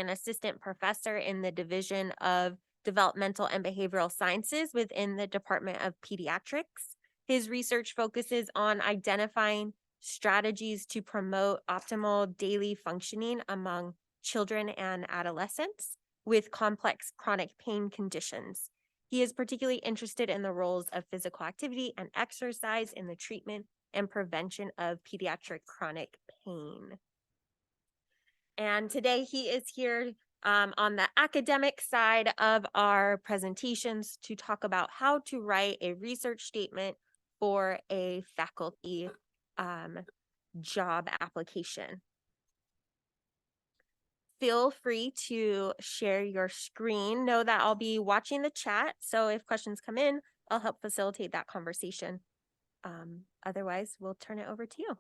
an assistant professor in the Division of Developmental and Behavioral Sciences within the Department of Pediatrics. His research focuses on identifying strategies to promote optimal daily functioning among children and adolescents with complex chronic pain conditions. He is particularly interested in the roles of physical activity and exercise in the treatment and prevention of pediatric chronic pain. And today he is here on the academic side of our presentations to talk about how to write a research statement for a faculty job application. Feel free to share your screen. Know that I'll be watching the chat, so if questions come in, I'll help facilitate that conversation. Otherwise, we'll turn it over to you.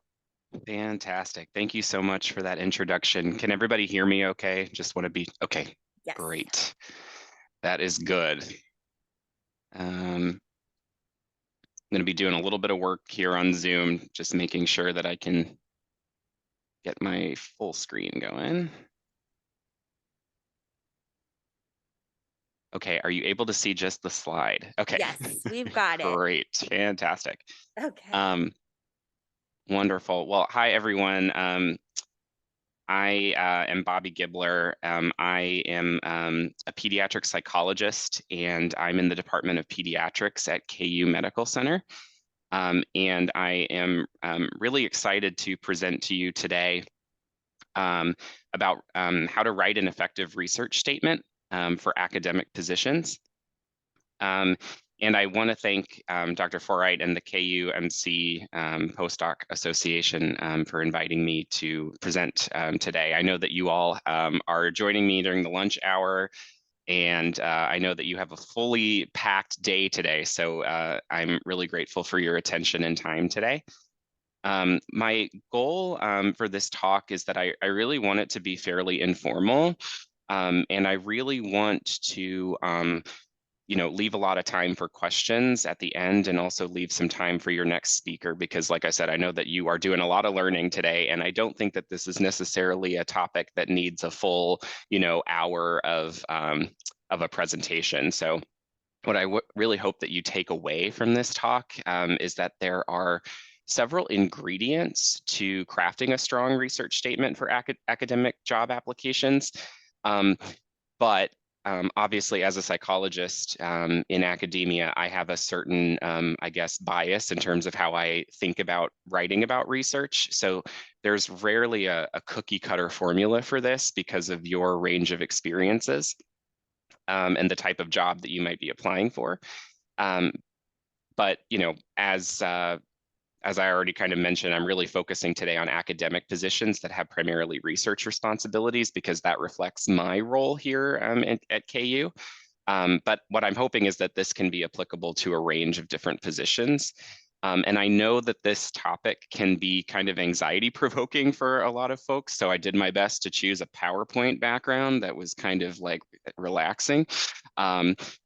Fantastic. Thank you so much for that introduction. Can everybody hear me okay? Just want to be okay. Yes. Great. That is good. I'm going to be doing a little bit of work here on Zoom, just making sure that I can get my full screen going. Okay, are you able to see just the slide? Okay. Yes, we've got it. Great. Fantastic. Okay. Wonderful. Well, hi, everyone. I am Bobby Gibler. I am a pediatric psychologist, and I'm in the Department of Pediatrics at KU Medical Center. And I am really excited to present to you today about how to write an effective research statement for academic positions. And I want to thank Dr. Forright and the KUMC Postdoc Association for inviting me to present today. I know that you all are joining me during the lunch hour, and I know that you have a fully packed day today, so I'm really grateful for your attention and time today. My goal for this talk is that I really want it to be fairly informal, and I really want to leave a lot of time for questions at the end, and also leave some time for your next speaker, because like I said, I know that you are doing a lot of learning today, and I don't think that this is necessarily a topic that needs a full, hour of a presentation. So what I really hope that you take away from this talk is that there are several ingredients to crafting a strong research statement for academic job applications. But obviously, as a psychologist in academia, I have a certain, bias in terms of how I think about writing about research. So there's rarely a cookie cutter formula for this because of your range of experiences and the type of job that you might be applying for. But, as I already kind of mentioned, I'm really focusing today on academic positions that have primarily research responsibilities, because that reflects my role here at KU. But what I'm hoping is that this can be applicable to a range of different positions. And I know that this topic can be kind of anxiety provoking for a lot of folks. So I did my best to choose a PowerPoint background that was kind of like relaxing.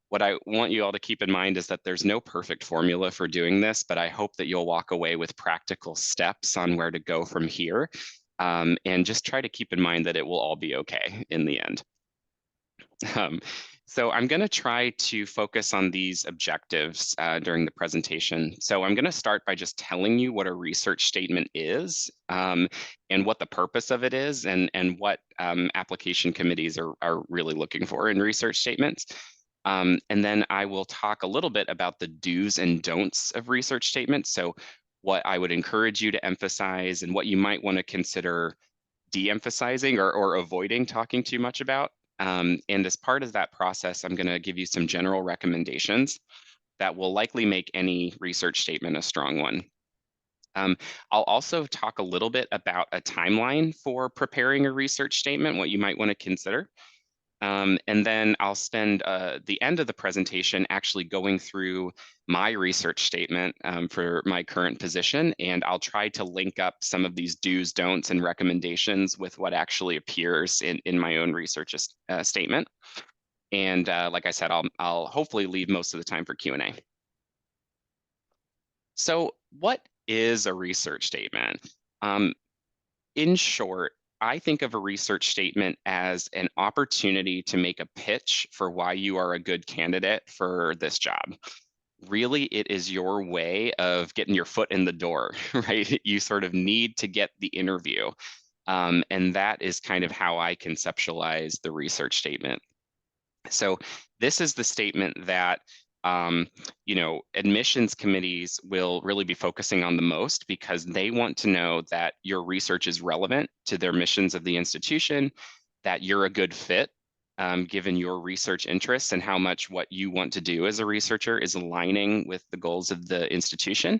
What I want you all to keep in mind is that there's no perfect formula for doing this, but I hope that you'll walk away with practical steps on where to go from here. And just try to keep in mind that it will all be okay in the end. So I'm going to try to focus on these objectives during the presentation. So I'm going to start by just telling you what a research statement is, and what the purpose of it is, and what application committees are really looking for in research statements. And then I will talk a little bit about the do's and don'ts of research statements. So what I would encourage you to emphasize, and what you might want to consider de-emphasizing or avoiding talking too much about. And as part of that process, I'm going to give you some general recommendations that will likely make any research statement a strong one. I'll also talk a little bit about a timeline for preparing a research statement, what you might want to consider. And then I'll spend the end of the presentation actually going through my research statement for my current position, and I'll try to link up some of these do's, don'ts, and recommendations with what actually appears in my own research statement. And like I said, I'll hopefully leave most of the time for Q&A. So what is a research statement? In short, I think of a research statement as an opportunity to make a pitch for why you are a good candidate for this job. Really, it is your way of getting your foot in the door, right? You sort of need to get the interview. And that is kind of how I conceptualize the research statement. So this is the statement that um, admissions committees will really be focusing on the most because they want to know that your research is relevant to their missions of the institution, that you're a good fit given your research interests and how much what you want to do as a researcher is aligning with the goals of the institution,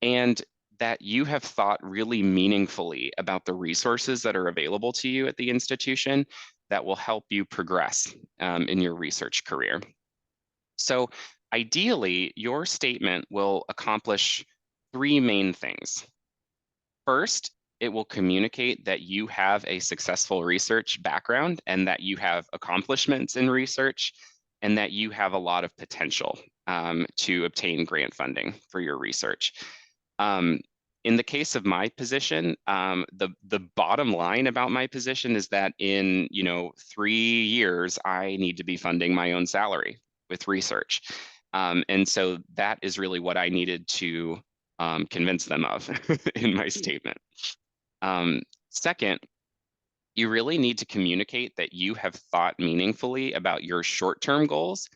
and that you have thought really meaningfully about the resources that are available to you at the institution that will help you progress in your research career. So ideally, your statement will accomplish three main things. First, it will communicate that you have a successful research background and that you have accomplishments in research and that you have a lot of potential to obtain grant funding for your research. Um, in the case of my position, the bottom line about my position is that in 3 years, I need to be funding my own salary with research, and so that is really what I needed to convince them of in my statement. Second, you really need to communicate that you have thought meaningfully about your short-term goals,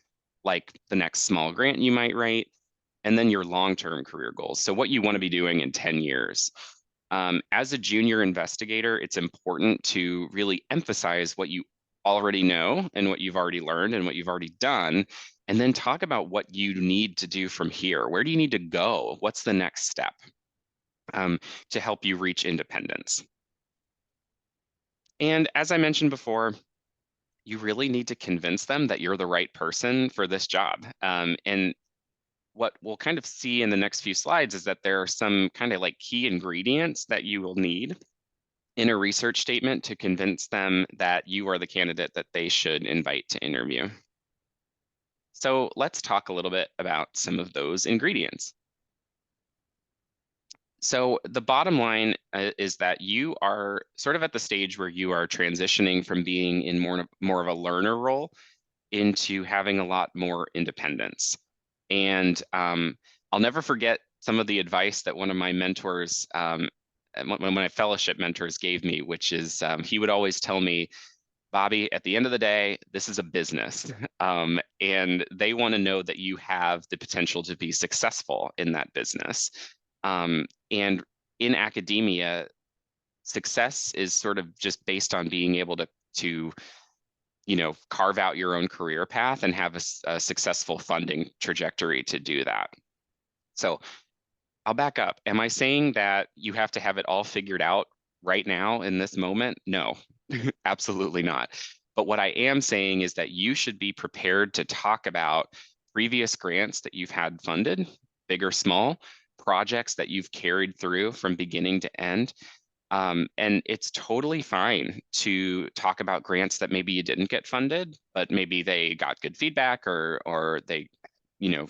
like the next small grant you might write, and then your long-term career goals. So what you want to be doing in 10 years. As a junior investigator, it's important to really emphasize what you already know and what you've already learned and what you've already done, and then talk about what you need to do from here. Where do you need to go? What's the next step to help you reach independence? And as I mentioned before, you really need to convince them that you're the right person for this job. And what we'll kind of see in the next few slides is that there are some kind of like key ingredients that you will need in a research statement to convince them that you are the candidate that they should invite to interview. So let's talk a little bit about some of those ingredients. So the bottom line is that you are sort of at the stage where you are transitioning from being in more of a learner role into having a lot more independence. And I'll never forget some of the advice that one of my mentors, one of my fellowship mentors gave me, which is he would always tell me, Bobby, at the end of the day, this is a business. And they want to know that you have the potential to be successful in that business. And in academia, success is sort of just based on being able to carve out your own career path and have a successful funding trajectory to do that. So I'll back up. Am I saying that you have to have it all figured out right now in this moment? No, absolutely not. But what I am saying is that you should be prepared to talk about previous grants that you've had funded, big or small, projects that you've carried through from beginning to end. And it's totally fine to talk about grants that maybe you didn't get funded, but maybe they got good feedback or they,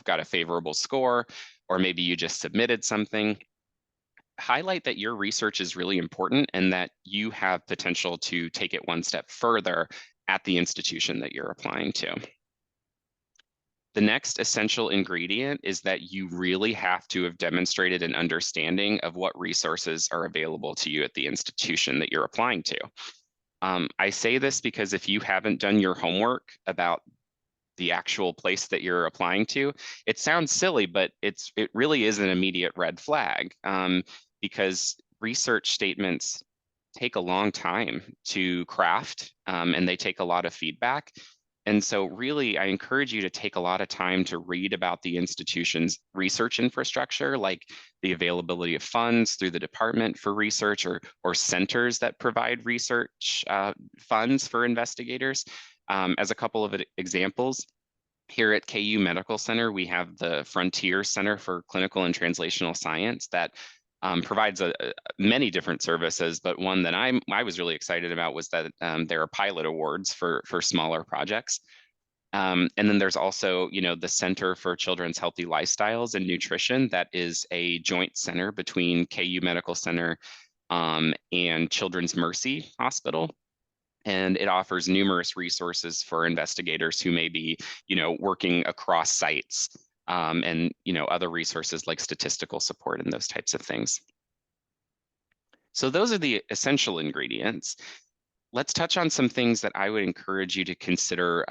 got a favorable score, or maybe you just submitted something. Highlight that your research is really important and that you have potential to take it one step further at the institution that you're applying to. The next essential ingredient is that you really have to have demonstrated an understanding of what resources are available to you at the institution that you're applying to. I say this because if you haven't done your homework about the actual place that you're applying to, it sounds silly, but it really is an immediate red flag because research statements take a long time to craft and they take a lot of feedback. And so really, I encourage you to take a lot of time to read about the institution's research infrastructure, like the availability of funds through the department for research or centers that provide research funds for investigators. As a couple of examples, here at KU Medical Center, we have the Frontier Center for Clinical and Translational Science that provides many different services, but one that I was really excited about was that there are pilot awards for smaller projects. And then there's also, the Center for Children's Healthy Lifestyles and Nutrition that is a joint center between KU Medical Center, and Children's Mercy Hospital. And it offers numerous resources for investigators who may be, working across sites, and, other resources like statistical support and those types of things. So those are the essential ingredients. Let's touch on some things that I would encourage you to consider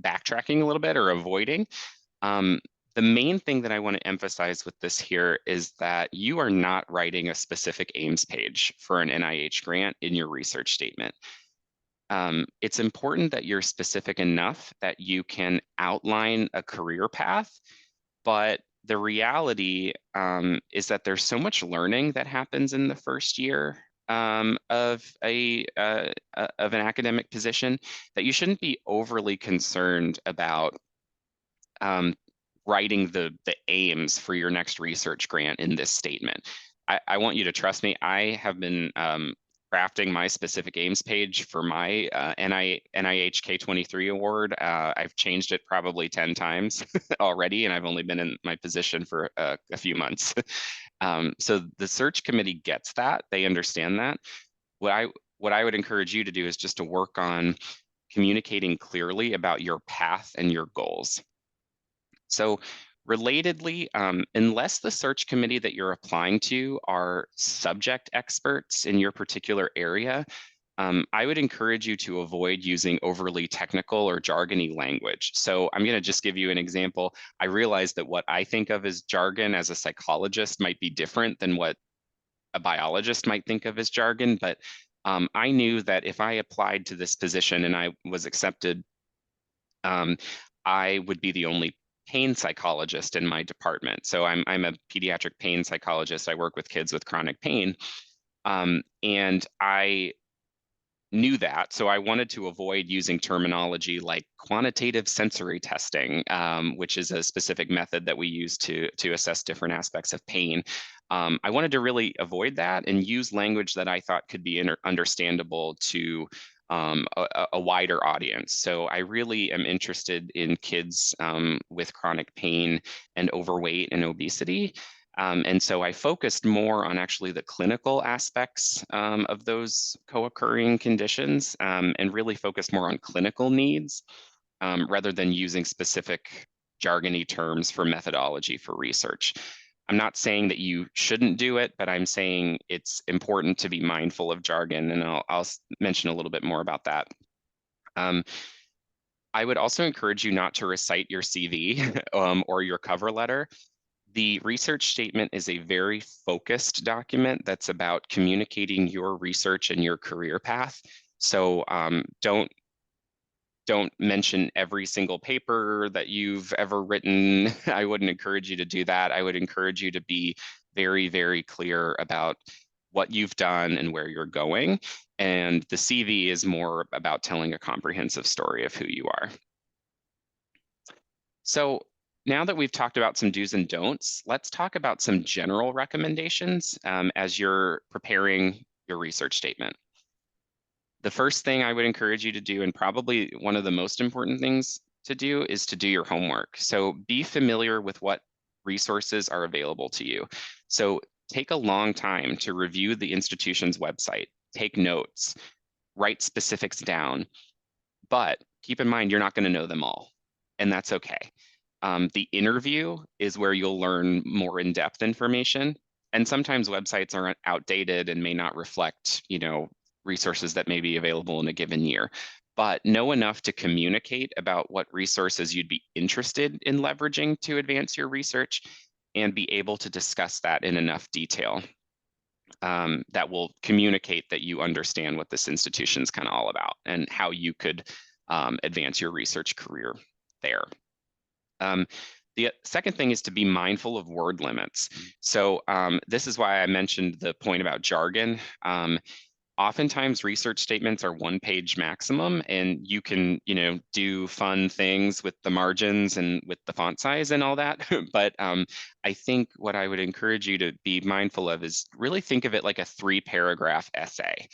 backtracking a little bit or avoiding. Um, the main thing that I want to emphasize with this here is that you are not writing a specific aims page for an NIH grant in your research statement. It's important that you're specific enough that you can outline a career path, but the reality is that there's so much learning that happens in the first year of an academic position that you shouldn't be overly concerned about um, writing the aims for your next research grant in this statement. I want you to trust me. I have been crafting my specific aims page for my NIH K23 award. I've changed it probably 10 times already, and I've only been in my position for a few months. So the search committee gets that. They understand that. What I would encourage you to do is just to work on communicating clearly about your path and your goals. So relatedly, unless the search committee that you're applying to are subject experts in your particular area, I would encourage you to avoid using overly technical or jargony language. So I'm going to just give you an example. I realize that what I think of as jargon as a psychologist might be different than what a biologist might think of as jargon, but I knew that if I applied to this position and I was accepted, um, I would be the only pain psychologist in my department. So I'm a pediatric pain psychologist. I work with kids with chronic pain. And I knew that. So I wanted to avoid using terminology like quantitative sensory testing, which is a specific method that we use to assess different aspects of pain. I wanted to really avoid that and use language that I thought could be understandable to a wider audience. So I really am interested in kids with chronic pain and overweight and obesity. And so I focused more on actually the clinical aspects of those co-occurring conditions, and really focused more on clinical needs rather than using specific jargony terms for methodology for research. I'm not saying that you shouldn't do it, but I'm saying it's important to be mindful of jargon, and I'll mention a little bit more about that. I would also encourage you not to recite your CV or your cover letter. The research statement is a very focused document that's about communicating your research and your career path. So don't mention every single paper that you've ever written. I wouldn't encourage you to do that. I would encourage you to be very, very clear about what you've done and where you're going. And the CV is more about telling a comprehensive story of who you are. So now that we've talked about some do's and don'ts, let's talk about some general recommendations as you're preparing your research statement. The first thing I would encourage you to do, and probably one of the most important things to do, is to do your homework. So be familiar with what resources are available to you. So take a long time to review the institution's website, take notes, write specifics down, but keep in mind, you're not going to know them all, and that's okay. The interview is where you'll learn more in-depth information. And sometimes websites are outdated and may not reflect, resources that may be available in a given year. But know enough to communicate about what resources you'd be interested in leveraging to advance your research and be able to discuss that in enough detail that will communicate that you understand what this institution is kind of all about and how you could advance your research career there. The second thing is to be mindful of word limits. So this is why I mentioned the point about jargon. Oftentimes research statements are 1-page maximum, and you can, do fun things with the margins and with the font size and all that. But I think what I would encourage you to be mindful of is really think of it like a 3-paragraph essay.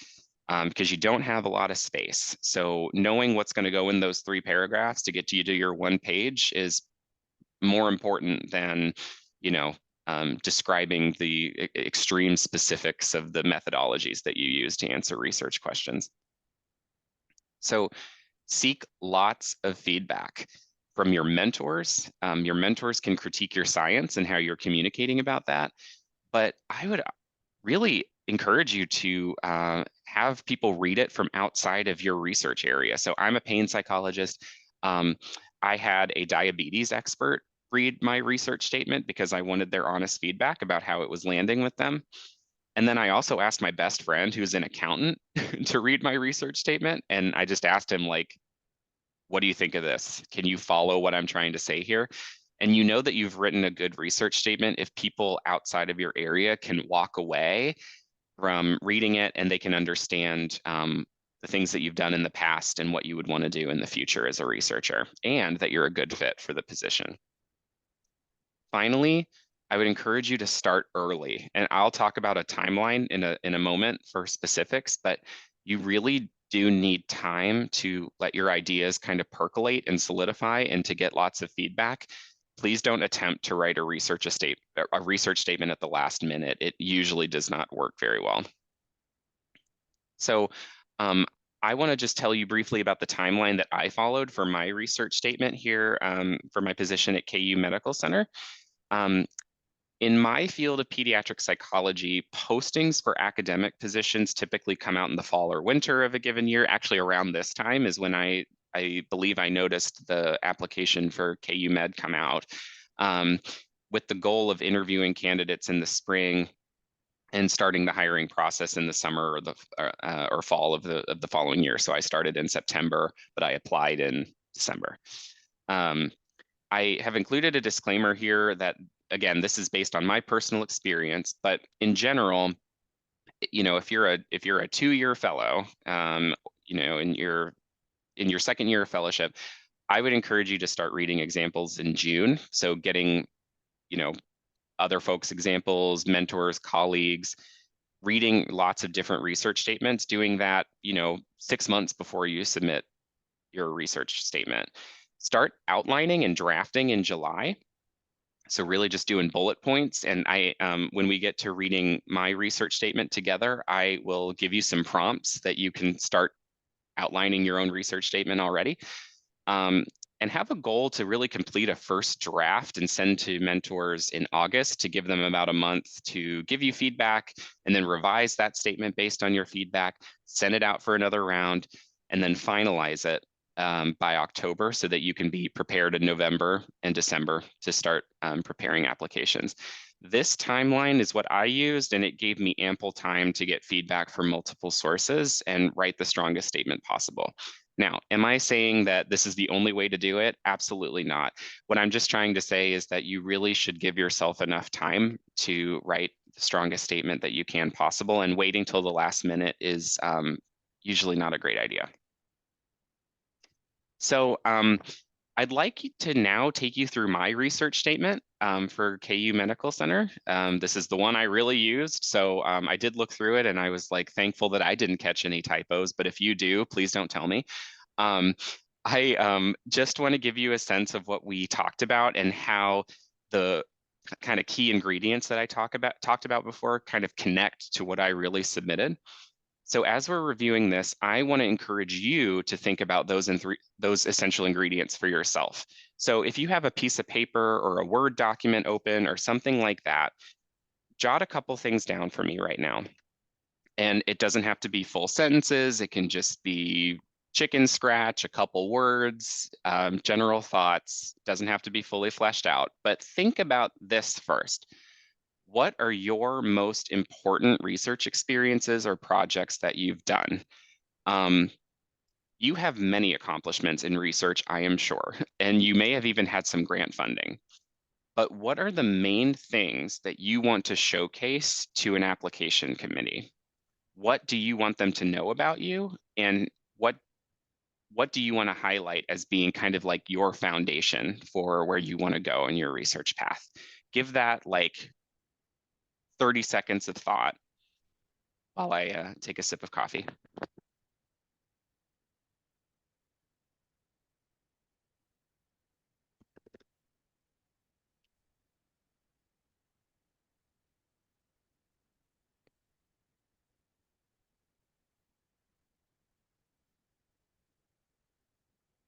Because you don't have a lot of space. So knowing what's going to go in those 3 paragraphs to get you to your 1 page is more important than, describing the extreme specifics of the methodologies that you use to answer research questions. So seek lots of feedback from your mentors. Your mentors can critique your science and how you're communicating about that. But I would really encourage you to have people read it from outside of your research area. So I'm a pain psychologist. I had a diabetes expert read my research statement because I wanted their honest feedback about how it was landing with them. And then I also asked my best friend, who's an accountant, to read my research statement. And I just asked him, like, what do you think of this? Can you follow what I'm trying to say here? And you know that you've written a good research statement if people outside of your area can walk away from reading it and they can understand the things that you've done in the past and what you would want to do in the future as a researcher, and that you're a good fit for the position. Finally, I would encourage you to start early. And I'll talk about a timeline in a moment for specifics, but you really do need time to let your ideas kind of percolate and solidify and to get lots of feedback. Please don't attempt to write a research statement at the last minute. It usually does not work very well. So I want to just tell you briefly about the timeline that I followed for my research statement here for my position at KU Medical Center. In my field of pediatric psychology, postings for academic positions typically come out in the fall or winter of a given year. Actually, around this time is when I believe I noticed the application for KU Med come out, with the goal of interviewing candidates in the spring and starting the hiring process in the summer or the or fall of the following year. So I started in September, but I applied in December. I have included a disclaimer here that, again, this is based on my personal experience, but in general, you know, if you're a 2-year fellow, you know, in your second year of fellowship, I would encourage you to start reading examples in June. So getting, you know, other folks' examples, mentors, colleagues, reading lots of different research statements, doing that, you know, 6 months before you submit your research statement. Start outlining and drafting in July. So really just doing bullet points. And when we get to reading my research statement together, I will give you some prompts that you can start outlining your own research statement already. And have a goal to really complete a first draft and send to mentors in August to give them about a month to give you feedback, and then revise that statement based on your feedback, send it out for another round, and then finalize it by October so that you can be prepared in November and December to start preparing applications. This timeline is what I used, and it gave me ample time to get feedback from multiple sources and write the strongest statement possible. Now, am I saying that this is the only way to do it? Absolutely not. What I'm just trying to say is that you really should give yourself enough time to write the strongest statement that you can possible, and waiting till the last minute is usually not a great idea. So I'd like to now take you through my research statement for KU Medical Center. This is the one I really used. So I did look through it and I was like thankful that I didn't catch any typos, but if you do, please don't tell me. I just want to give you a sense of what we talked about and how the kind of key ingredients that I talked about before kind of connect to what I really submitted. So as we're reviewing this, I want to encourage you to think about those essential ingredients for yourself. So if you have a piece of paper or a Word document open or something like that, jot a couple things down for me right now. And it doesn't have to be full sentences. It can just be chicken scratch, a couple words, general thoughts. Doesn't have to be fully fleshed out. But think about this first. What are your most important research experiences or projects that you've done? You have many accomplishments in research, I am sure, and you may have even had some grant funding. But what are the main things that you want to showcase to an application committee? What do you want them to know about you? And what do you want to highlight as being kind of like your foundation for where you want to go in your research path? Give that like 30 seconds of thought while I take a sip of coffee.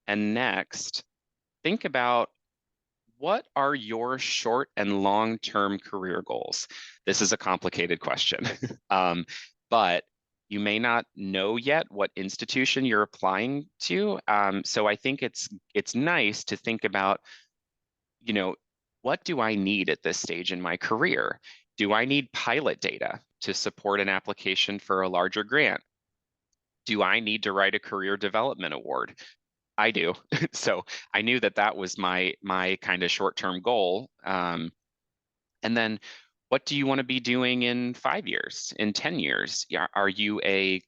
And next, think about what are your short and long-term career goals? This is a complicated question, but you may not know yet what institution you're applying to. So I think it's nice to think about, you know, what do I need at this stage in my career? Do I need pilot data to support an application for a larger grant? Do I need to write a career development award? I do. So I knew that that was my kind of short-term goal. And then what do you want to be doing in 5 years, in 10 years? Are you a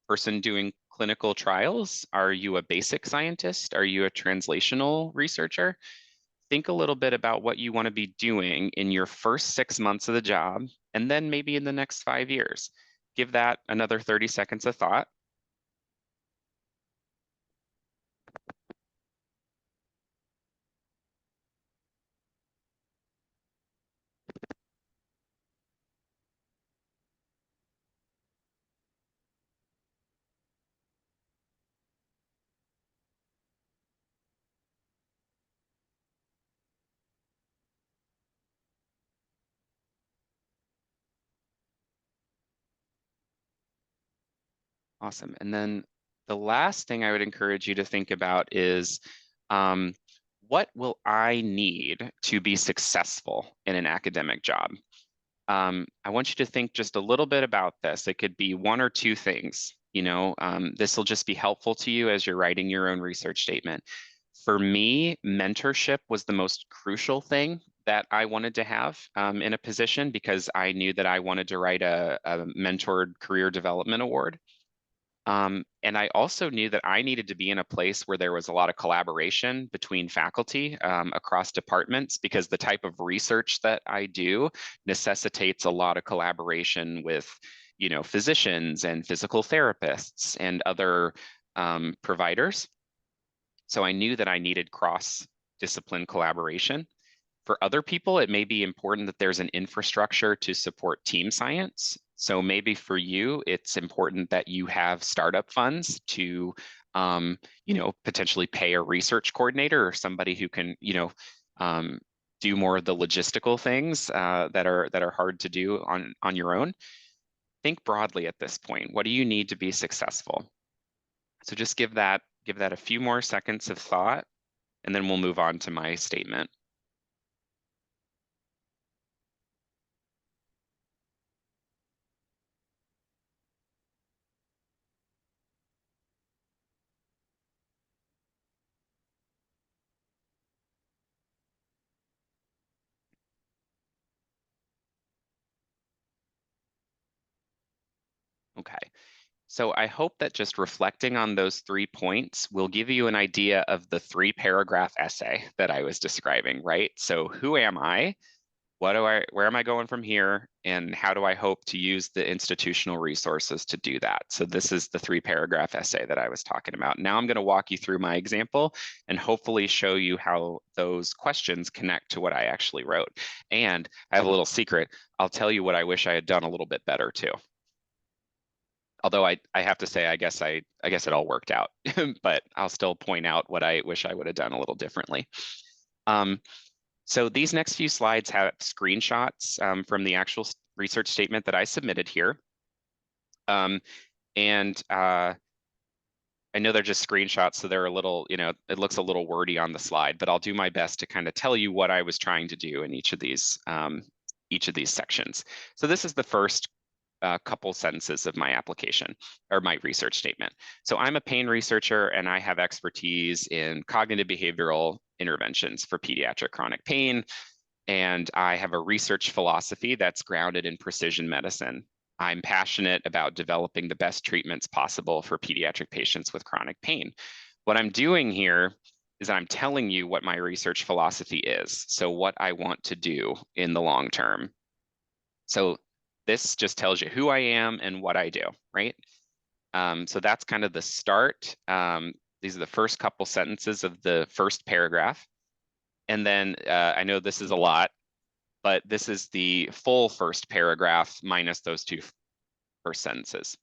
person doing clinical trials? Are you a basic scientist? Are you a translational researcher? Think a little bit about what you want to be doing in your first 6 months of the job, and then maybe in the next 5 years. Give that another 30 seconds of thought. Awesome. And then the last thing I would encourage you to think about is um, what will I need to be successful in an academic job? I want you to think just a little bit about this. It could be one or two things. This will just be helpful to you as you're writing your own research statement. For me, mentorship was the most crucial thing that I wanted to have in a position because I knew that I wanted to write a mentored career development award. And I also knew that I needed to be in a place where there was a lot of collaboration between faculty across departments because the type of research that I do necessitates a lot of collaboration with, physicians and physical therapists and other providers. So I knew that I needed cross-discipline collaboration. For other people, it may be important that there's an infrastructure to support team science. So maybe for you, it's important that you have startup funds to, potentially pay a research coordinator or somebody who can, do more of the logistical things that are hard to do on your own. Think broadly at this point. What do you need to be successful? So just give that a few more seconds of thought, and then we'll move on to my statement. Okay. So I hope that just reflecting on those 3 points will give you an idea of the 3-paragraph essay that I was describing, right? So who am I? Where am I going from here? And how do I hope to use the institutional resources to do that? So this is the 3-paragraph essay that I was talking about. Now I'm going to walk you through my example and hopefully show you how those questions connect to what I actually wrote. And I have a little secret. I'll tell you what I wish I had done a little bit better too. Although I have to say, I guess it all worked out, but I'll still point out what I wish I would have done a little differently. So these next few slides have screenshots from the actual research statement that I submitted here. And I know they're just screenshots, so they're a little, it looks a little wordy on the slide, but I'll do my best to kind of tell you what I was trying to do in each of these sections. So this is the first couple sentences of my application or my research statement. So I'm a pain researcher and I have expertise in cognitive behavioral interventions for pediatric chronic pain. And I have a research philosophy that's grounded in precision medicine. I'm passionate about developing the best treatments possible for pediatric patients with chronic pain. What I'm doing here is I'm telling you what my research philosophy is. So what I want to do in the long term. So this just tells you who I am and what I do, right? So that's kind of the start. These are the first couple sentences of the first paragraph. And then I know this is a lot, but this is the full first paragraph minus those two first sentences.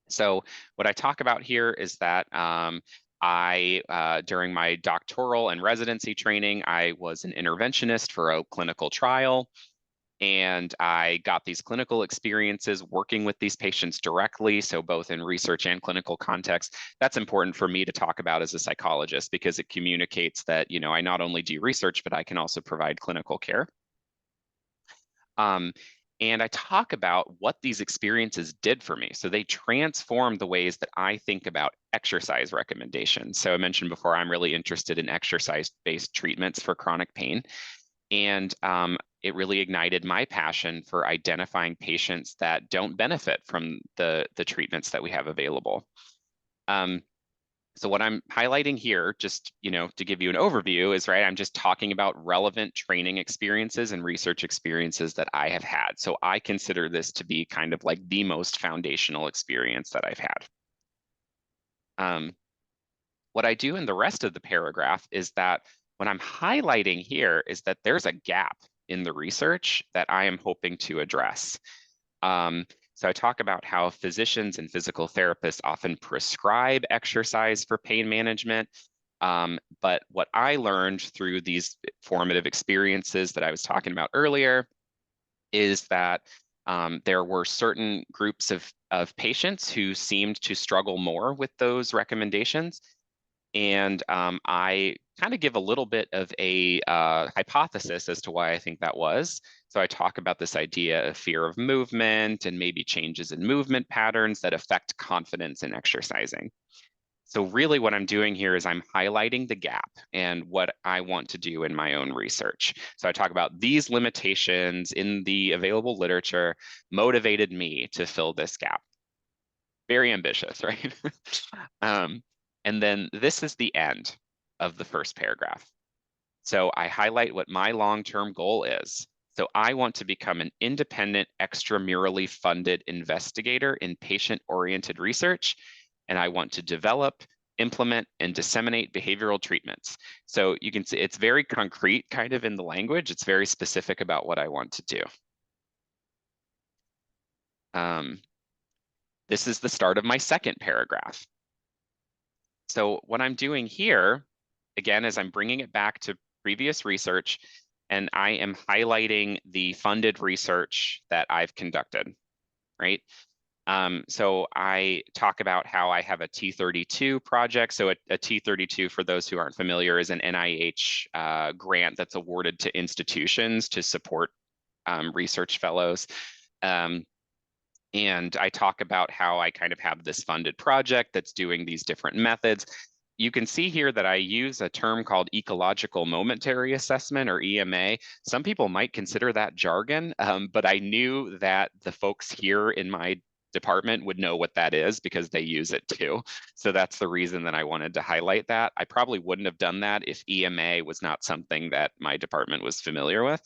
So what I talk about here is that During my doctoral and residency training, I was an interventionist for a clinical trial. And I got these clinical experiences working with these patients directly. So both in research and clinical context, that's important for me to talk about as a psychologist because it communicates that, I not only do research, but I can also provide clinical care. Um, and I talk about what these experiences did for me. So they transformed the ways that I think about exercise recommendations. So I mentioned before, I'm really interested in exercise-based treatments for chronic pain. And it really ignited my passion for identifying patients that don't benefit from the treatments that we have available. Um, so what I'm highlighting here, just to give you an overview, is right. I'm just talking about relevant training experiences and research experiences that I have had. So I consider this to be kind of like the most foundational experience that I've had. What I do in the rest of the paragraph is that what I'm highlighting here is that there's a gap in the research that I am hoping to address. So I talk about how physicians and physical therapists often prescribe exercise for pain management. But what I learned through these formative experiences that I was talking about earlier is that there were certain groups of patients who seemed to struggle more with those recommendations. And I kind of give a little bit of a hypothesis as to why I think that was. So I talk about this idea of fear of movement and maybe changes in movement patterns that affect confidence in exercising. So really what I'm doing here is I'm highlighting the gap and what I want to do in my own research. So I talk about these limitations in the available literature motivated me to fill this gap. Very ambitious, right? And then this is the end of the first paragraph. So I highlight what my long-term goal is. So I want to become an independent, extramurally funded investigator in patient-oriented research, and I want to develop, implement, and disseminate behavioral treatments. So you can see it's very concrete kind of in the language. It's very specific about what I want to do. This is the start of my second paragraph. So what I'm doing here, again, is I'm bringing it back to previous research, and I am highlighting the funded research that I've conducted, right? So I talk about how I have a T32 project. So a T32, for those who aren't familiar, is an NIH grant that's awarded to institutions to support research fellows. And I talk about how I kind of have this funded project that's doing these different methods. You can see here that I use a term called ecological momentary assessment, or EMA. Some people might consider that jargon, but I knew that the folks here in my department would know what that is because they use it too. So that's the reason that I wanted to highlight that. I probably wouldn't have done that if EMA was not something that my department was familiar with.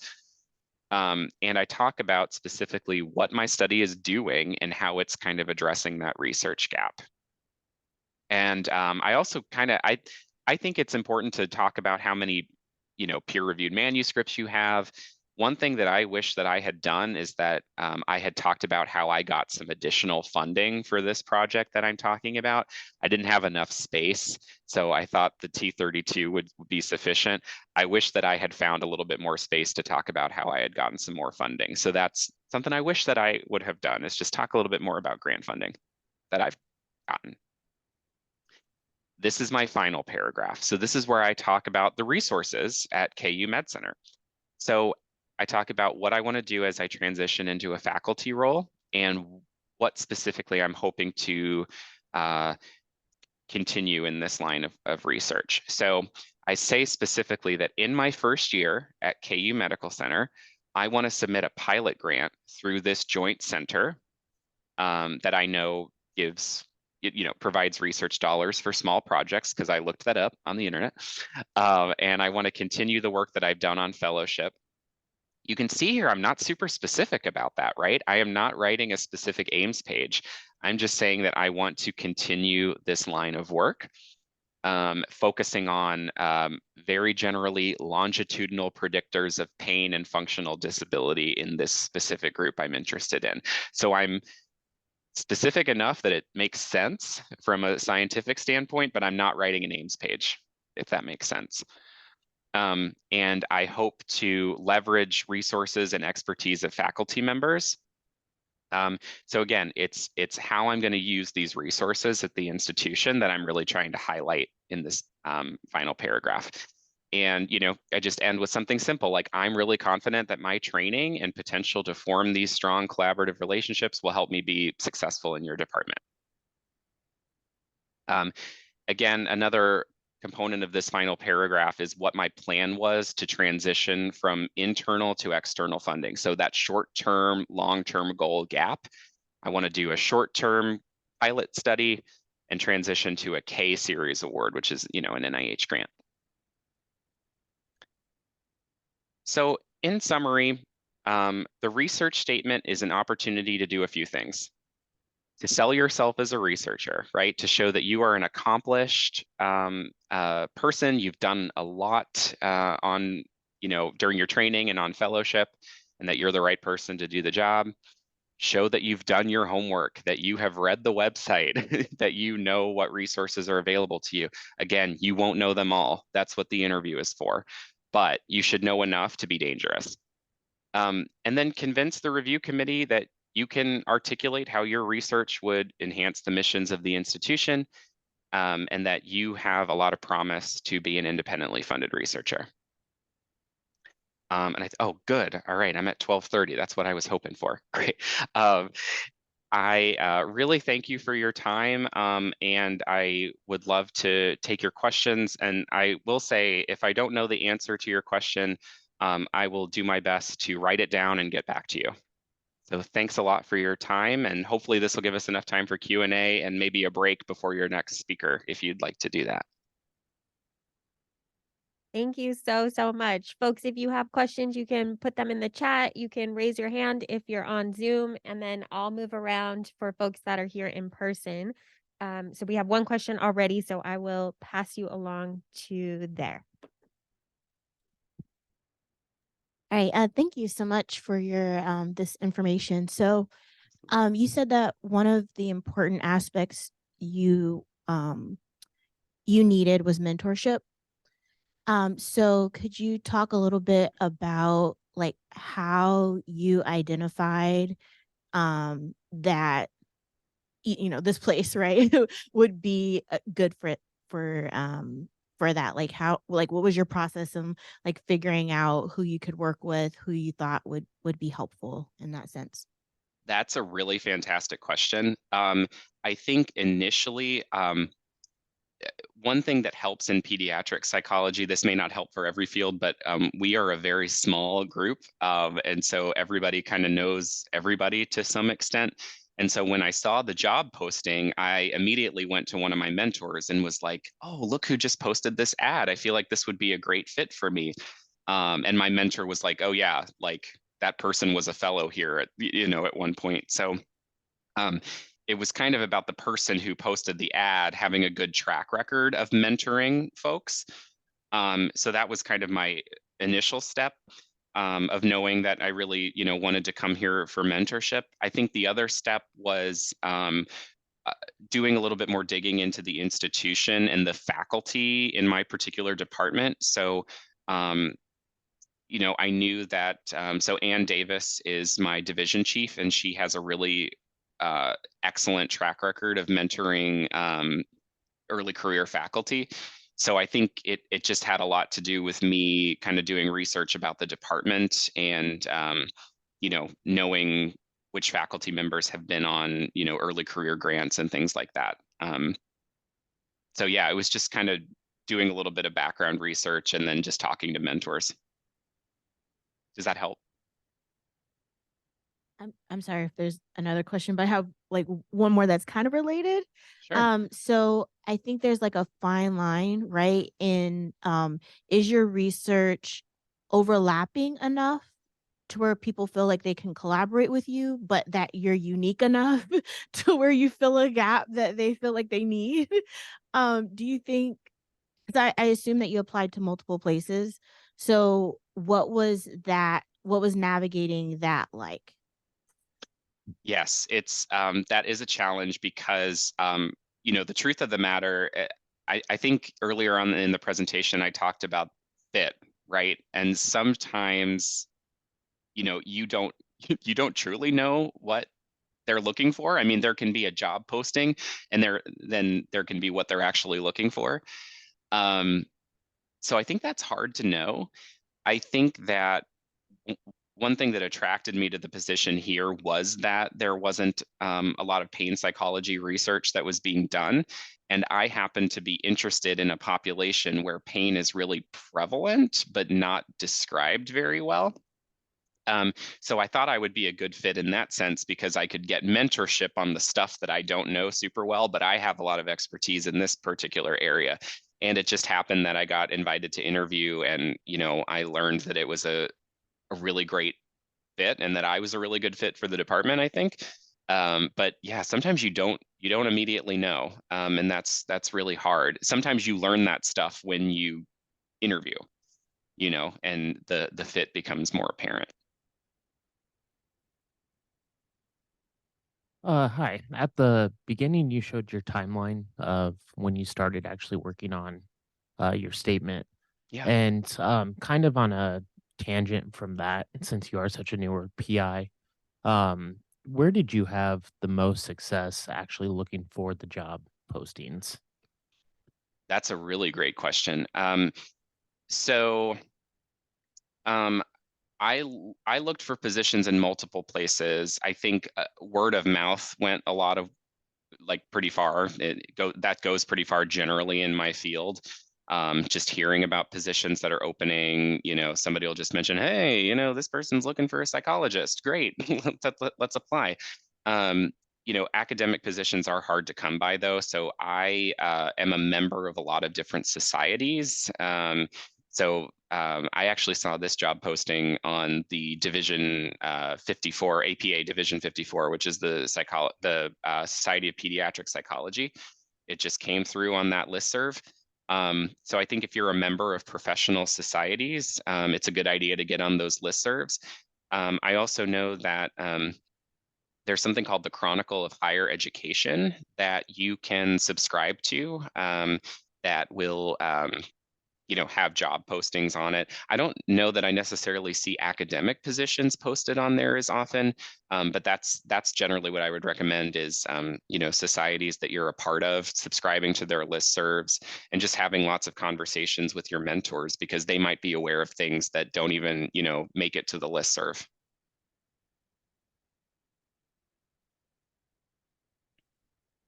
And I talk about specifically what my study is doing and how it's kind of addressing that research gap. And I also I think it's important to talk about how many, peer-reviewed manuscripts you have. One thing that I wish that I had done is that I had talked about how I got some additional funding for this project that I'm talking about. I didn't have enough space, so I thought the T32 would be sufficient. I wish that I had found a little bit more space to talk about how I had gotten some more funding. So that's something I wish that I would have done, is just talk a little bit more about grant funding that I've gotten. This is my final paragraph. So this is where I talk about the resources at KU Med Center. So I talk about what I want to do as I transition into a faculty role and what specifically I'm hoping to continue in this line of research. So I say specifically that in my first year at KU Medical Center, I want to submit a pilot grant through this joint center that I know provides research dollars for small projects, because I looked that up on the internet. And I want to continue the work that I've done on fellowship. You can see here, I'm not super specific about that, right? I am not writing a specific aims page. I'm just saying that I want to continue this line of work, focusing on very generally longitudinal predictors of pain and functional disability in this specific group I'm interested in. So I'm specific enough that it makes sense from a scientific standpoint, but I'm not writing a names page, if that makes sense. And I hope to leverage resources and expertise of faculty members. So again, it's how I'm going to use these resources at the institution that I'm really trying to highlight in this final paragraph. And, I just end with something simple, like I'm really confident that my training and potential to form these strong collaborative relationships will help me be successful in your department. Again, another component of this final paragraph is what my plan was to transition from internal to external funding. So that short-term, long-term goal gap, I want to do a short-term pilot study and transition to a K series award, which is, an NIH grant. So in summary, the research statement is an opportunity to do a few things. To sell yourself as a researcher, right? To show that you are an accomplished person, you've done a lot on, during your training and on fellowship, and that you're the right person to do the job. Show that you've done your homework, that you have read the website, that you know what resources are available to you. Again, you won't know them all. That's what the interview is for, but you should know enough to be dangerous. And then convince the review committee that you can articulate how your research would enhance the missions of the institution, and that you have a lot of promise to be an independently funded researcher. Oh, good. All right, I'm at 12:30. That's what I was hoping for. Great. I really thank you for your time, and I would love to take your questions. And I will say, if I don't know the answer to your question, I will do my best to write it down and get back to you. So thanks a lot for your time, and hopefully this will give us enough time for Q&A and maybe a break before your next speaker, if you'd like to do that. Thank you so, so much. Folks, if you have questions, you can put them in the chat. You can raise your hand if you're on Zoom, and then I'll move around for folks that are here in person. So we have one question already, so I will pass you along to there. All right. Thank you so much for your this information. So, you said that one of the important aspects you needed was mentorship. So could you talk a little bit about like how you identified that this place, right, would be good for that? Like what was your process of like figuring out who you could work with, who you thought would be helpful in that sense? That's a really fantastic question. I think initially, one thing that helps in pediatric psychology, this may not help for every field, but we are a very small group. And so everybody kind of knows everybody to some extent. And so when I saw the job posting, I immediately went to one of my mentors and was like, oh, look who just posted this ad. I feel like this would be a great fit for me. And my mentor was like, oh, yeah, like that person was a fellow here at one point. So um, it was kind of about the person who posted the ad having a good track record of mentoring folks. So that was kind of my initial step, of knowing that I really, wanted to come here for mentorship. I think the other step was doing a little bit more digging into the institution and the faculty in my particular department. So I knew that, so Ann Davis is my division chief, and she has a really excellent track record of mentoring early career faculty. So I think it just had a lot to do with me kind of doing research about the department and, knowing which faculty members have been on, early career grants and things like that. So yeah, it was just kind of doing a little bit of background research and then just talking to mentors. Does that help? I'm sorry if there's another question, but I have like one more that's kind of related. Sure. So I think there's like a fine line, right? In is your research overlapping enough to where people feel like they can collaborate with you, but that you're unique enough to where you fill a gap that they feel like they need? Do you think, because I assume that you applied to multiple places. So what was navigating that like? Yes, it's that is a challenge because the truth of the matter, I think earlier on in the presentation I talked about fit, right? And sometimes, you don't you don't truly know what they're looking for. I mean, there can be a job posting and then there can be what they're actually looking for. Um, so I think that's hard to know. I think that one thing that attracted me to the position here was that there wasn't a lot of pain psychology research that was being done. And I happen to be interested in a population where pain is really prevalent, but not described very well. So I thought I would be a good fit in that sense because I could get mentorship on the stuff that I don't know super well, but I have a lot of expertise in this particular area. And it just happened that I got invited to interview, and I learned that it was a really great fit and that I was a really good fit for the department, I think. But yeah, sometimes you don't immediately know, and that's really hard. Sometimes you learn that stuff when you interview, and the fit becomes more apparent. Hi. At the beginning, you showed your timeline of when you started actually working on your statement. Yeah. And kind of on a tangent from that, since you are such a newer PI, where did you have the most success actually looking for the job postings? That's a really great question. So um, I looked for positions in multiple places. I think word of mouth went a lot of like pretty far. That goes pretty far generally in my field. Just hearing about positions that are opening, somebody will just mention, hey, this person's looking for a psychologist. Great, let's apply. Academic positions are hard to come by though. So I am a member of a lot of different societies. So I actually saw this job posting on the Division 54, APA Division 54, which is the Society of Pediatric Psychology. It just came through on that listserv. So I think if you're a member of professional societies, it's a good idea to get on those listservs. I also know that there's something called the Chronicle of Higher Education that you can subscribe to, that will have job postings on it. I don't know that I necessarily see academic positions posted on there as often, but that's generally what I would recommend is societies that you're a part of, subscribing to their listservs, and just having lots of conversations with your mentors because they might be aware of things that don't even make it to the listserv.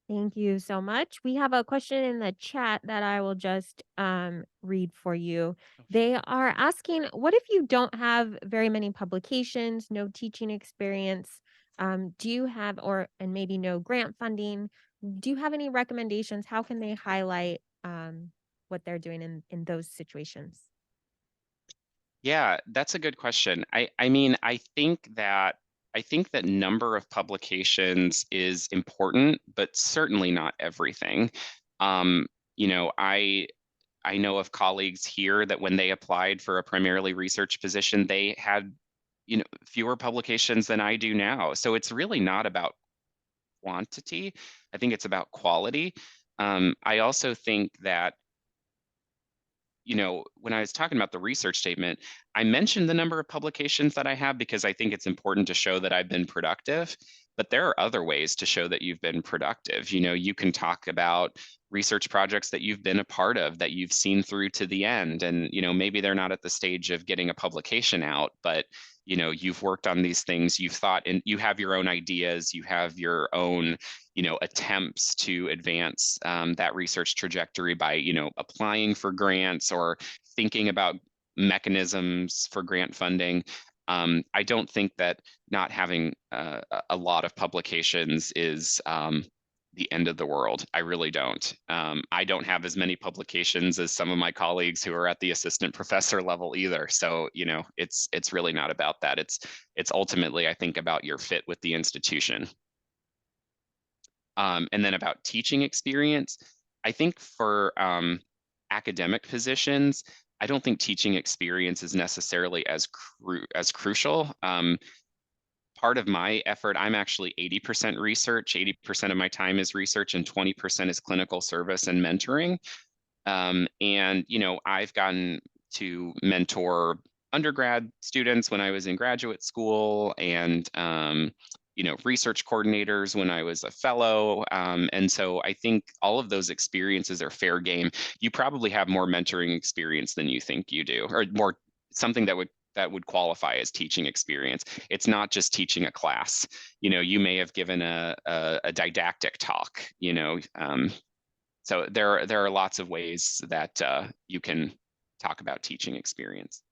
Thank you so much. We have a question in the chat that I will just read for you. They are asking, what if you don't have very many publications, no teaching experience? Do you have, and maybe no grant funding? Do you have any recommendations? How can they highlight what they're doing in those situations? Yeah, that's a good question. I mean, I think that number of publications is important, but certainly not everything. Um, you know, I I know of colleagues here that when they applied for a primarily research position, they had, fewer publications than I do now. So it's really not about quantity. I think it's about quality. I also think that when I was talking about the research statement, I mentioned the number of publications that I have because I think it's important to show that I've been productive. But there are other ways to show that you've been productive. You can talk about research projects that you've been a part of that you've seen through to the end. And, maybe they're not at the stage of getting a publication out, but you've worked on these things, you've thought, and you have your own ideas, you have your own attempts to advance that research trajectory by applying for grants or thinking about mechanisms for grant funding. I don't think that not having a lot of publications is the end of the world. I really don't. I don't have as many publications as some of my colleagues who are at the assistant professor level either. So it's really not about that. It's ultimately, I think, about your fit with the institution. And then about teaching experience, I think for academic positions, I don't think teaching experience is necessarily as crucial. part of my effort, I'm actually 80% research, 80% of my time is research, and 20% is clinical service and mentoring. And, you know, I've gotten to mentor undergrad students when I was in graduate school, and, you know, research coordinators when I was a fellow. And so I think all of those experiences are fair game. You probably have more mentoring experience than you think you do, or more something that would qualify as teaching experience. It's not just teaching a class. You know, you may have given a didactic talk, you know. So there are lots of ways that you can talk about teaching experience.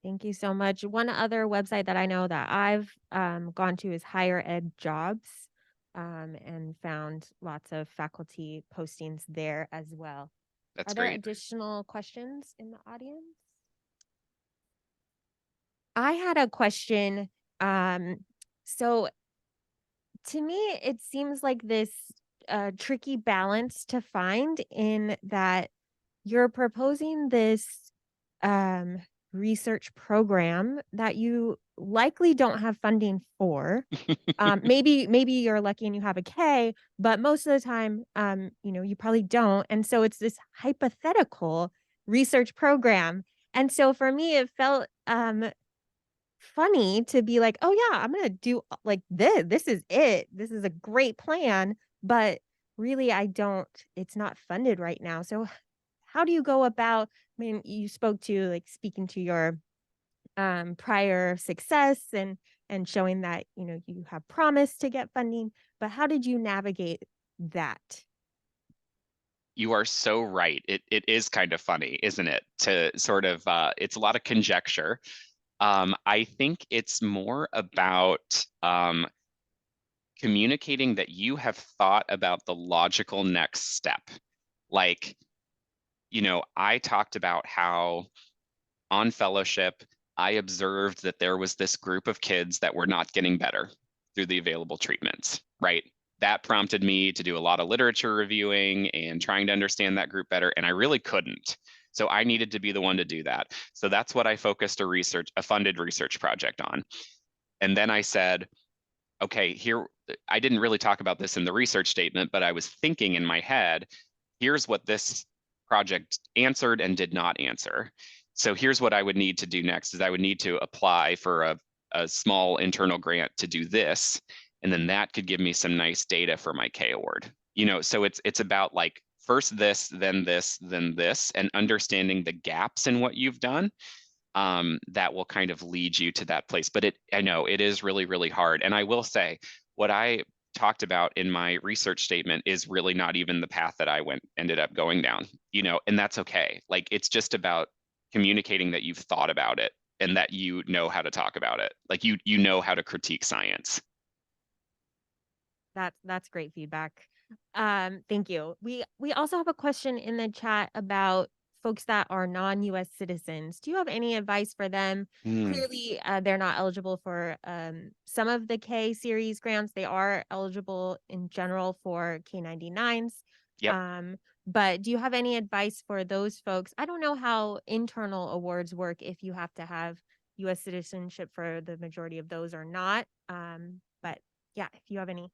Thank you so much. One other website that I know that I've gone to is Higher Ed Jobs, and found lots of faculty postings there as well. That's Are there great. additional questions in the audience? I had a question. So to me, it seems like this tricky balance to find, in that you're proposing this research program that you likely don't have funding for. Maybe you're lucky and you have a K, but most of the time, you know, you probably don't. And so it's this hypothetical research program. And so for me, it felt funny to be like, oh yeah, I'm gonna do like this. This is it. This is a great plan. But really, it's not funded right now. So how do you go about, I mean, you spoke to like speaking to your prior success and showing that, you know, you have promised to get funding, but how did you navigate that? You are so right. It is kind of funny, isn't it? To sort of it's a lot of conjecture. I think it's more about communicating that you have thought about the logical next step. Like, you know, I talked about how on fellowship, I observed that there was this group of kids that were not getting better through the available treatments, right? That prompted me to do a lot of literature reviewing and trying to understand that group better, and I really couldn't. So I needed to be the one to do that. So that's what I focused a funded research project on. And then I said, okay, here, I didn't really talk about this in the research statement, but I was thinking in my head, here's what this project answered and did not answer. So here's what I would need to do next is I would need to apply for a small internal grant to do this. And then that could give me some nice data for my K award. You know, so it's about like first this, then this, then this, and understanding the gaps in what you've done. That will kind of lead you to that place. But I know it is really, really hard. And I will say, what I talked about in my research statement is really not even the path that I ended up going down, you know, and that's okay. Like, it's just about communicating that you've thought about it and that you know how to talk about it. Like you know how to critique science. That's great feedback. Thank you. We also have a question in the chat about folks that are non-US citizens. Do you have any advice for them? Clearly, they're not eligible for some of the K series grants. They are eligible in general for K-99s. Yep. But do you have any advice for those folks? I don't know how internal awards work, if you have to have US citizenship for the majority of those or not. But yeah, if you have any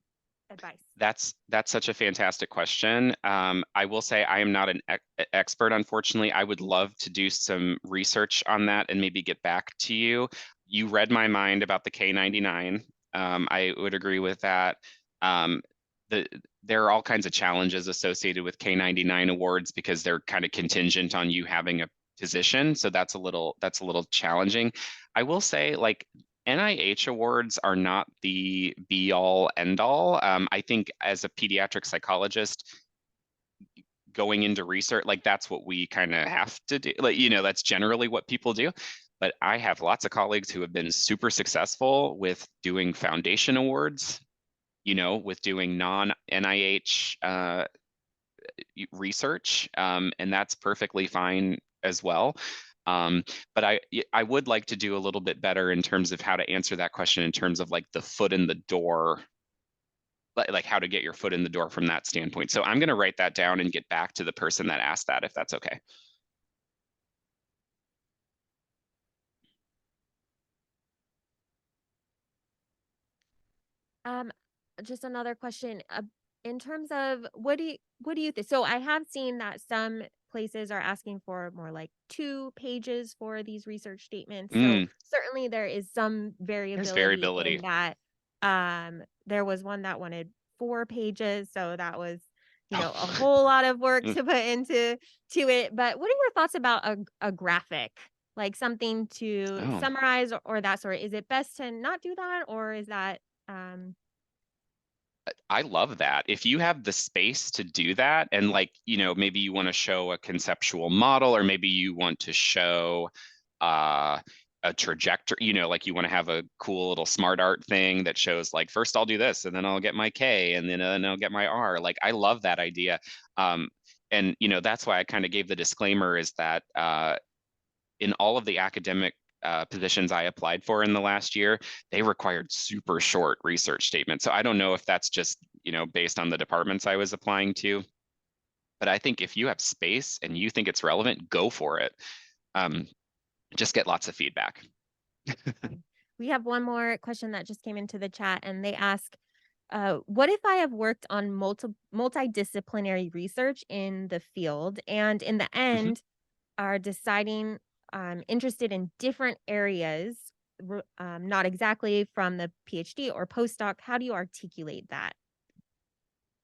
advice. That's such a fantastic question. I will say I am not an expert, unfortunately. I would love to do some research on that and maybe get back to you. You read my mind about the K-99. I would agree with that. There are all kinds of challenges associated with K-99 awards because they're kind of contingent on you having a position. So that's a little challenging. I will say, like, NIH awards are not the be all end all. I think as a pediatric psychologist going into research, like that's what we kind of have to do. Like, you know, that's generally what people do. But I have lots of colleagues who have been super successful with doing foundation awards, you know, with doing non-NIH research, and that's perfectly fine as well. But I would like to do a little bit better in terms of how to answer that question in terms of like the foot in the door, like how to get your foot in the door from that standpoint. So I'm going to write that down and get back to the person that asked that, if that's okay. Um, just another question. In terms of what do you think? So I have seen that some places are asking for more like 2 pages for these research statements. So Mm, certainly there is some there's variability variability. in that. There was one that wanted 4 pages, so that was, a Oh. whole lot of work Mm. to put into it. But what are your thoughts about a graphic? Like something to Oh. summarize or that sort. Is it best to not do that, or is that um I love that. If you have the space to do that, and like, maybe you want to show a conceptual model, or maybe you want to show uh, a trajectory, like you want to have a cool little smart art thing that shows like, first I'll do this, and then I'll get my K, and then I'll get my R. Like, I love that idea. And that's why I kind of gave the disclaimer is that in all of the academic positions I applied for in the last year, they required super short research statements. So I don't know if that's just, based on the departments I was applying to. But I think if you have space and you think it's relevant, go for it. Just get lots of feedback. we have one more question that just came into the chat, and they ask, what if I have worked on multidisciplinary research in the field and in the Mhm. end are deciding I'm interested in different areas, not exactly from the PhD or postdoc? How do you articulate that?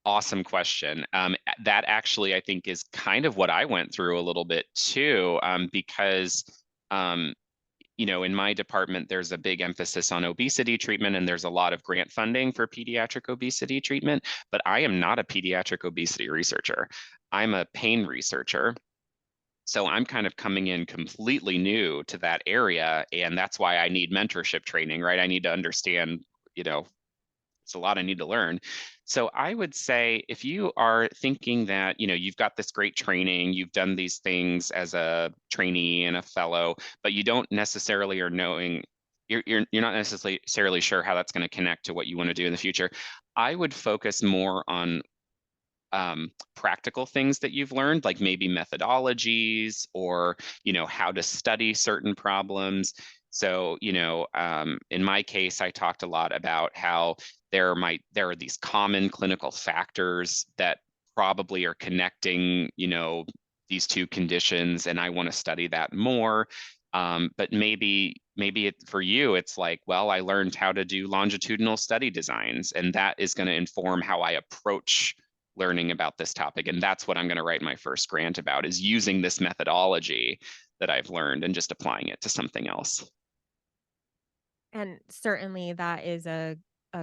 Awesome question. That actually, I think, is kind of what I went through a little bit too, because um, in my department, there's a big emphasis on obesity treatment, and there's a lot of grant funding for pediatric obesity treatment. But I am not a pediatric obesity researcher. I'm a pain researcher. So I'm kind of coming in completely new to that area. And that's why I need mentorship training, right? I need to understand, it's a lot I need to learn. So I would say if you are thinking that, you've got this great training, you've done these things as a trainee and a fellow, but you don't necessarily are knowing you're not necessarily sure how that's going to connect to what you want to do in the future. I would focus more on practical things that you've learned, like maybe methodologies or, how to study certain problems. So, in my case, I talked a lot about how there are these common clinical factors that probably are connecting, these two conditions, and I want to study that more. But maybe for you, it's like, well, I learned how to do longitudinal study designs, and that is going to inform how I approach learning about this topic. And that's what I'm going to write my first grant about, is using this methodology that I've learned and just applying it to something else. And certainly that is a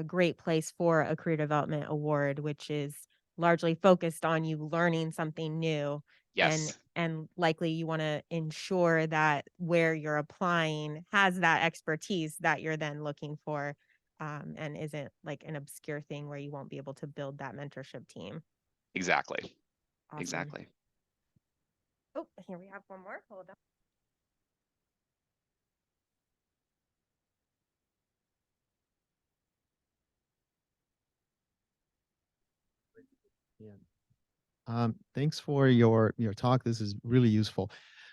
great place for a career development award, which is largely focused on you learning something new. Yes, And likely you want to ensure that where you're applying has that expertise that you're then looking for, and isn't like an obscure thing where you won't be able to build that mentorship team. exactly. Awesome. Exactly. Oh, here we have one more. Hold on. Yeah. Thanks for your talk. This is really useful.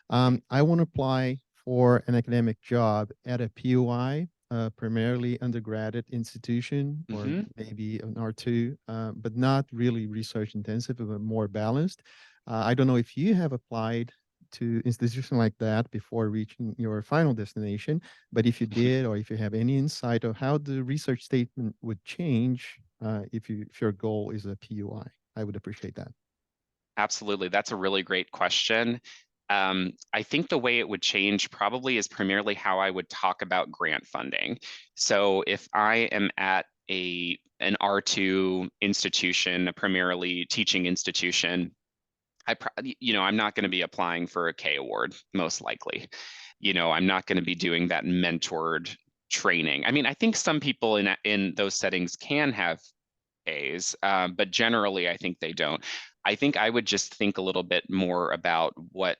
I want to apply for an academic job at a POI, primarily undergraduate institution, or Hmm. maybe an R2, but not really research intensive, but more balanced. I don't know if you have applied to institution like that before reaching your final destination, but if you did, or if you have any insight of how the research statement would change if your goal is a PUI, I would appreciate that. Absolutely. That's a really great question. I think the way it would change probably is primarily how I would talk about grant funding. So if I am at an R2 institution, a primarily teaching institution, I'm not going to be applying for a K award, most likely. I'm not going to be doing that mentored training. I mean, I think some people in those settings can have Ks, but generally, I think they don't. I think I would just think a little bit more about what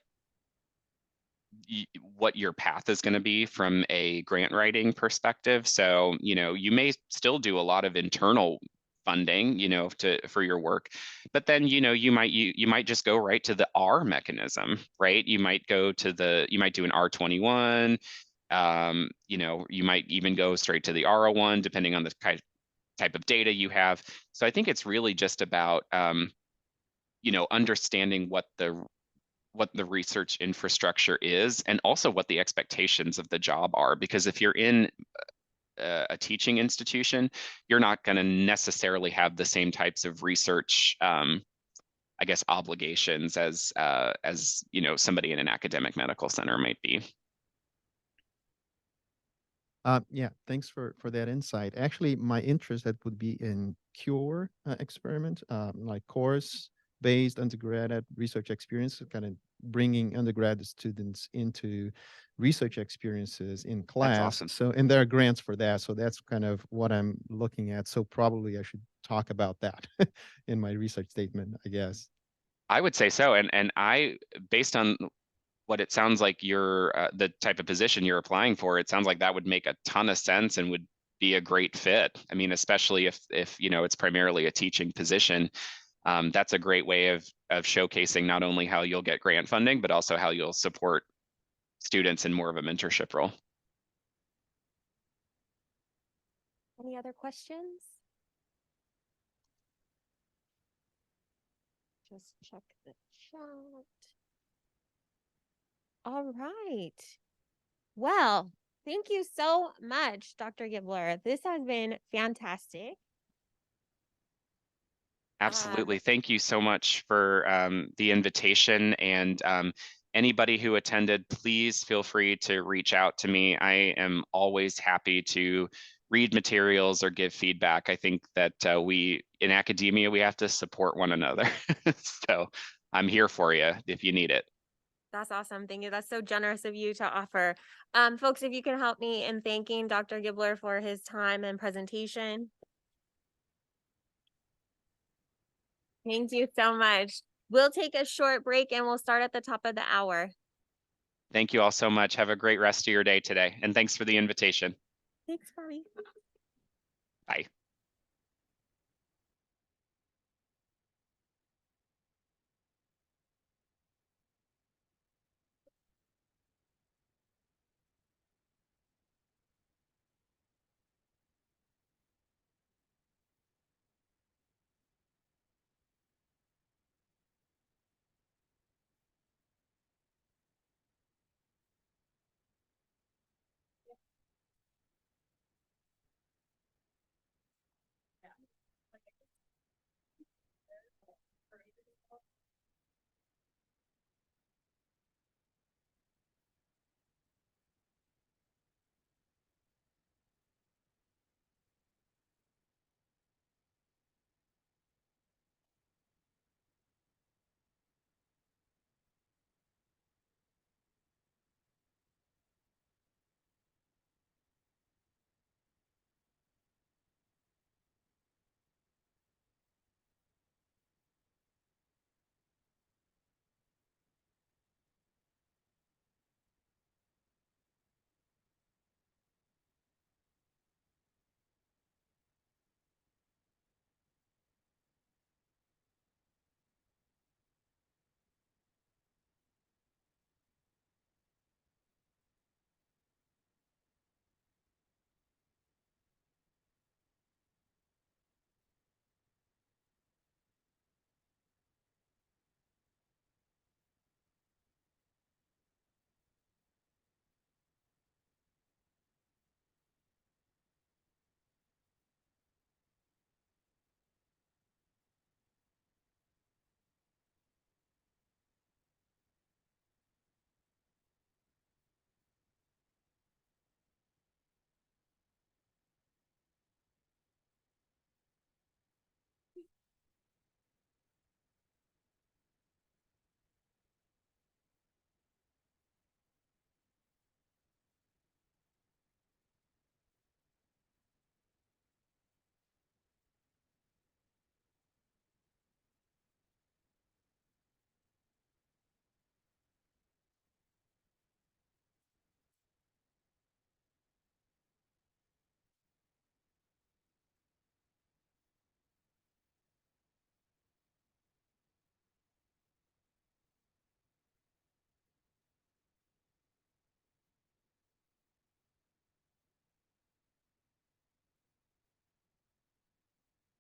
your path is going to be from a grant writing perspective. So, you may still do a lot of internal funding, for your work, but then, you might just go right to the R mechanism, right? You might do an R21. You might even go straight to the R01, depending on the type of data you have. So I think it's really just about understanding what the research infrastructure is, and also what the expectations of the job are. Because if you're in a teaching institution, you're not going to necessarily have the same types of research, I guess, obligations as somebody in an academic medical center might be. Yeah, thanks for that insight. Actually, my interest that would be in cure experiment, like course-based undergraduate research experience, kind of bringing undergraduate students into research experiences in That's class. awesome. So, and there are grants for that. So that's kind of what I'm looking at. So probably I should talk about that in my research statement, I guess. I would say so. And I, based on what it sounds like you're the type of position you're applying for, it sounds like that would make a ton of sense and would be a great fit. I mean, especially if it's primarily a teaching position. That's a great way of showcasing not only how you'll get grant funding, but also how you'll support students in more of a mentorship role. Any other questions? Just check the chat. All right. Well, thank you so much, Dr. Gibler. This has been fantastic. Absolutely. Thank you so much for the invitation. And anybody who attended, please feel free to reach out to me. I am always happy to read materials or give feedback. I think that we, in academia, we have to support one another. So I'm here for you if you need it. That's awesome. Thank you. That's so generous of you to offer. Folks, if you can help me in thanking Dr. Gibler for his time and presentation. Thank you so much. We'll take a short break and we'll start at the top of the hour. Thank you all so much. Have a great rest of your day today. And thanks for the invitation. Thanks, Bobby. Bye.